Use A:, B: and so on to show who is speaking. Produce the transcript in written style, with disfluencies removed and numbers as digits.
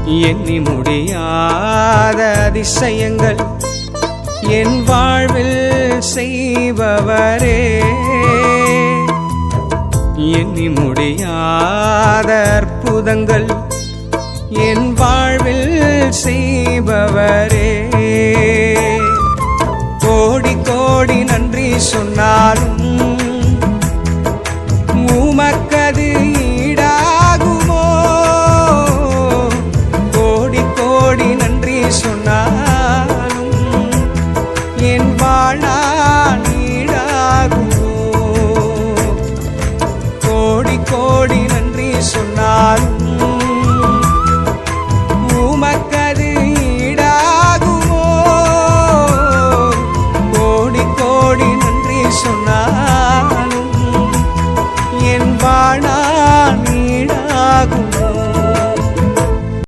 A: எண்ணி முடியாத அதிசயங்கள் என் வாழ்வில் செய்பவரே, எண்ணி முடியாத அற்புதங்கள் என் வாழ்வில் செய்பவரே. கோடி கோடி நன்றி சொன்னாலும்